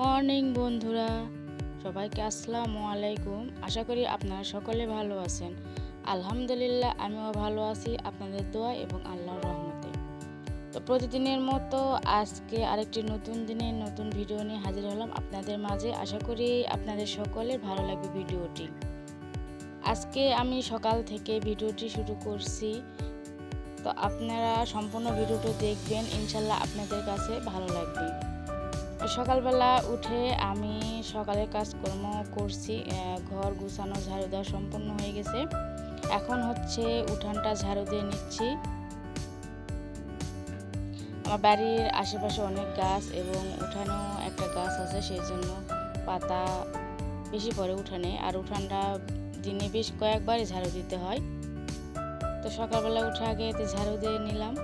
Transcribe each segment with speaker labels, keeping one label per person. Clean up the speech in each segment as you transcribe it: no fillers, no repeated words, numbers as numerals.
Speaker 1: Morning বন্ধুরা, সবাইকে আসসালামু আলাইকুম। আশা করি আপনারা সকলে ভালো আছেন। আলহামদুলিল্লাহ, আমিও ভালো আছি আপনাদের দোয়া এবং আল্লাহর রহমতে। তো প্রতিদিনের মতো আজকে আরেকটি নতুন দিনের নতুন ভিডিও নিয়ে হাজির হলাম আপনাদের মাঝে। আশা করি আপনাদের সকলের ভালো লাগবে ভিডিওটি। আজকে আমি সকাল থেকে ভিডিওটি শুরু করছি, তো আপনারা সম্পূর্ণ ভিডিওটি দেখবেন, ইনশাল্লাহ আপনাদের কাছে ভালো লাগবে। সকালবেলা উঠে আমি সকালের কাজকর্ম করছি, ঘর গুছানো ঝাড়ু দেওয়া সম্পূর্ণ হয়ে গেছে। এখন হচ্ছে উঠানটা ঝাড়ু দিয়ে নিচ্ছি। আমার বাড়ির আশেপাশে অনেক গাছ এবং উঠানেও একটা গাছ আছে, সেই জন্য পাতা বেশি পড়ে উঠানে, আর উঠানটা দিনে বেশ কয়েকবারই ঝাড়ু দিতে হয়। তো সকালবেলা উঠে আগে এতে ঝাড়ু দিয়ে নিলাম।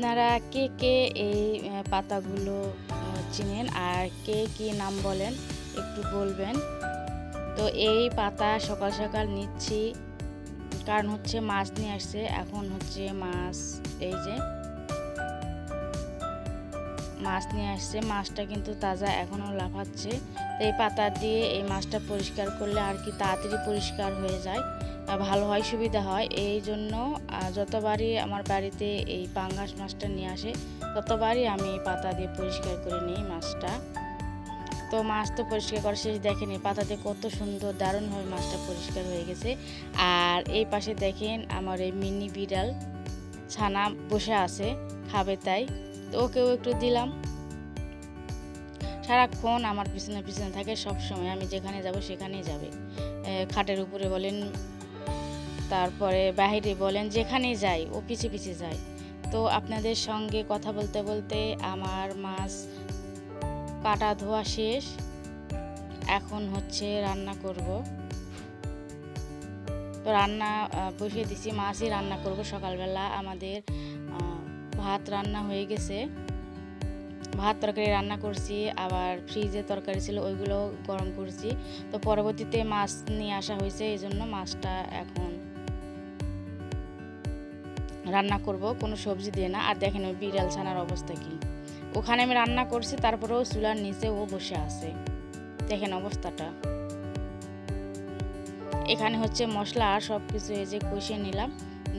Speaker 1: আপনারা কে কে এই পাতাগুলো চিনেন আর কে কি নাম বলেন একটু বলবেন। তো এই পাতা সকাল সকাল নিচ্ছি, কারণ হচ্ছে মাছ নিয়ে আসছে। এখন হচ্ছে মাছ, এই যে মাছ নিয়ে আসছে, মাছটা কিন্তু তাজা, এখনও লাফাচ্ছে। তো এই পাতা দিয়ে এই মাছটা পরিষ্কার করলে আর কি তাড়াতাড়ি পরিষ্কার হয়ে যায়, ভালো হয়, সুবিধা হয়। এই জন্য যতবারই আমার বাড়িতে এই পাঙ্গাস মাছটা নিয়ে আসে, ততবারই আমি এই পাতা দিয়ে পরিষ্কার করে নিই মাছটা। তো মাছ তো পরিষ্কার করা শেষ, দেখেন এই পাতা দিয়ে কত সুন্দর দারুণভাবে মাছটা পরিষ্কার হয়ে গেছে। আর এই পাশে দেখেন আমার এই মিনি বিড়াল ছানা বসে আছে, খাবে তাই, তো ওকেও একটু দিলাম। সারাক্ষণ আমার পিছনে পিছনে থাকে, সব সময় আমি যেখানে যাব সেখানেই যাবে। খাটের উপরে বলেন, তারপরে বাহিরে বলেন, যেখানেই যাই ও পিছে পিছে যায়। তো আপনাদের সঙ্গে কথা বলতে বলতে আমার মাছ কাটা ধোয়া শেষ, এখন হচ্ছে রান্না করব। তো রান্না বসিয়ে দিছি, মাছই রান্না করব। সকালবেলা আমাদের ভাত রান্না হয়ে গেছে, ভাত তরকারি রান্না করছি, আবার ফ্রিজে তরকারি ছিল ওইগুলো গরম করছি। তো পরবর্তীতে মাছ নিয়ে আসা হয়েছে, এই জন্য মাছটা এখন রান্না করব, কোনো সবজি দিয়ে না। আর দেখেন ওই বিড়াল ছানার অবস্থা কি, ওখানে আমি রান্না করছি, তারপরেও চুলার নিচে ও বসে আছে, দেখেন অবস্থাটা। এখানে হচ্ছে মশলা আর সব কিছু এই যে কষিয়ে নিলাম,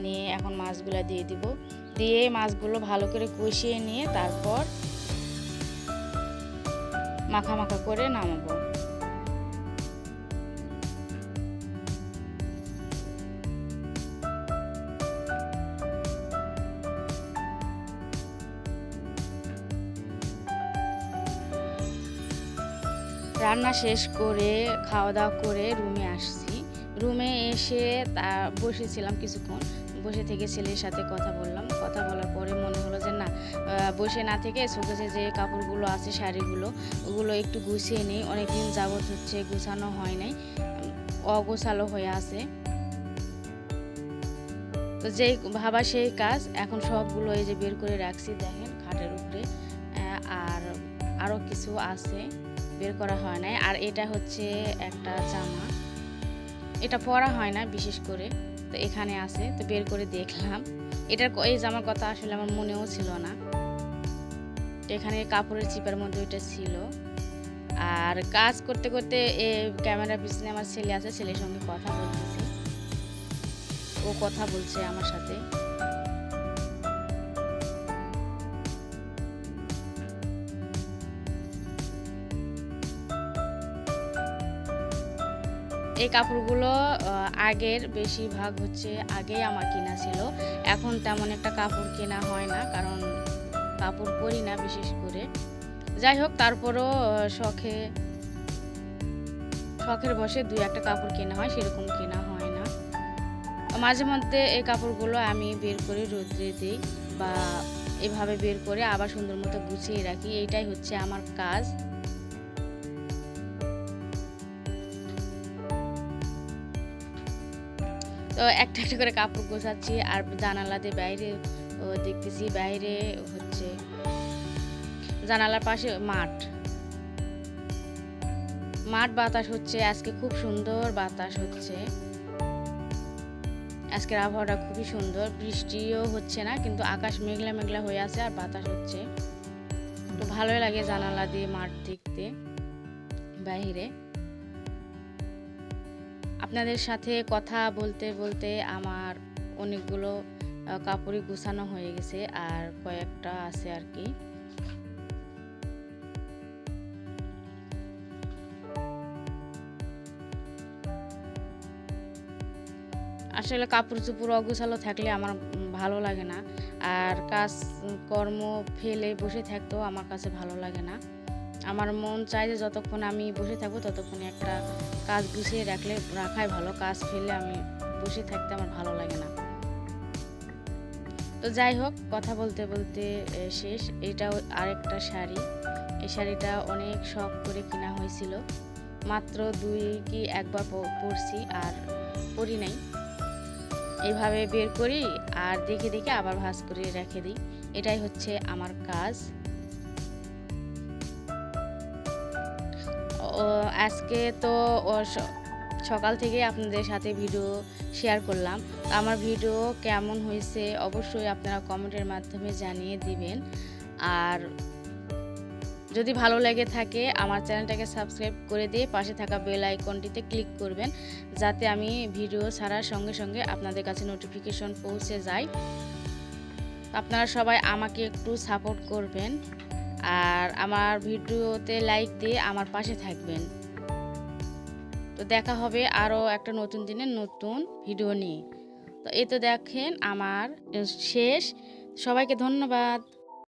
Speaker 1: নিয়ে এখন মাছগুলো দিয়ে দিব, দিয়ে মাছগুলো ভালো করে কষিয়ে নিয়ে তারপর মাখা মাখা করে নামাবো। রান্না শেষ করে খাওয়া দাওয়া করে রুমে আসছি। রুমে এসে বসেছিলাম কিছুক্ষণ, বসে থেকে ছেলের সাথে কথা বললাম। কথা বলার পরে মনে হলো যে না, বসে না থেকে শোকেসে যে কাপড়গুলো আছে, শাড়িগুলো, ওগুলো একটু গুছিয়ে নিই। অনেকদিন যাবত হচ্ছে গুছানো হয় নাই, অগোছালো হয়ে আছে। তো যেই ভাবা সেই কাজ, এখন সবগুলো এই যে বের করে রাখছি, দেখেন খাটের উপরে। আর আরও কিছু আছে বের করা হয় নাই। আর এটা হচ্ছে একটা জামা, এটা পরা হয় না বিশেষ করে, তো এখানে আছে, তো বের করে দেখলাম। এই জামার কথা আসলে আমার মনেও ছিল না, তো এখানে কাপড়ের চিপার মধ্যে ওইটা ছিল। আর কাজ করতে করতে ক্যামেরার পিছনে আমার ছেলে আছে, ছেলের সঙ্গে কথা বলতেছি, ও কথা বলছে আমার সাথে। এই কাপড়গুলো আগের বেশিরভাগ হচ্ছে আগেই আমার কেনা ছিল, এখন তেমন একটা কাপড় কেনা হয় না, কারণ কাপড় পরি না বিশেষ করে। যাই হোক, তারপরও শখের বসে দুই একটা কাপড় কেনা হয়, সেরকম কেনা হয় না। মাঝে মধ্যে এই কাপড়গুলো আমি বের করে রোদ্রে দিই, বা এভাবে বের করে আবার সুন্দর মতো গুছিয়ে রাখি। এইটাই হচ্ছে আমার কাজ। তো একটা একটা করে কাপড় গোছাচ্ছি আর জানালাতে বাইরে দেখতেছি, বাইরে হচ্ছে জানালার পাশে মাঠ বাতাস হচ্ছে। আজকে খুব সুন্দর বাতাস হচ্ছে। আজকের আবহাওয়াটা খুবই সুন্দর, বৃষ্টিও হচ্ছে না কিন্তু আকাশ মেঘলা মেঘলা হয়ে আছে আর বাতাস হচ্ছে। তো ভালোই লাগে জানালা দিয়ে মাঠ দেখতে বাইরে। আপনাদের সাথে কথা বলতে বলতে আমার অনেকগুলো কাপড়ই গুছানো হয়ে গেছে, আর কয়েকটা আছে আর কি। আসলে কাপড় চোপড় অগোছালো থাকলে আমার ভালো লাগে না, আর কাজ কর্ম ফেলে বসে থাকতেও আমার কাছে ভালো লাগে না। আমার মন চায় যে যতক্ষণ আমি বসে থাকবো ততক্ষণ একটা কাজ গুছিয়ে রাখাই ভালো। কাজ ফেলে আমি বসে থাকতে আমার ভালো লাগে না। তো যাই হোক, কথা বলতে বলতে শেষ। এটাও আরেকটা শাড়ি। এই শাড়িটা অনেক শখ করে কেনা হয়েছিল, মাত্র 2 কি একবার পরছি আর পরি নাই। এইভাবে বের করি আর দেখে দেখে আবার ভাঁজ করে রেখে দিই। এটাই হচ্ছে আমার কাজ। আজকে তো সকাল থেকে আপনাদের সাথে ভিডিও শেয়ার করলাম। আমার ভিডিও কেমন হয়েছে অবশ্যই আপনারা কমেন্টের মাধ্যমে জানিয়ে দিবেন। আর যদি ভালো লেগে থাকে আমার চ্যানেলটাকে সাবস্ক্রাইব করে দিয়ে পাশে থাকা বেল আইকনটিতে ক্লিক করবেন, যাতে আমি ভিডিও ছাড়ার সঙ্গে সঙ্গে আপনাদের কাছে নোটিফিকেশন পৌঁছে যায়। আপনারা সবাই আমাকে একটু সাপোর্ট করবেন আর আমার ভিডিওতে লাইক দিয়ে আমার পাশে থাকবেন। তো দেখা হবে আরও একটা নতুন দিনের নতুন ভিডিও নিয়ে। তো এই তো দেখেন আমার শেষ। সবাইকে ধন্যবাদ।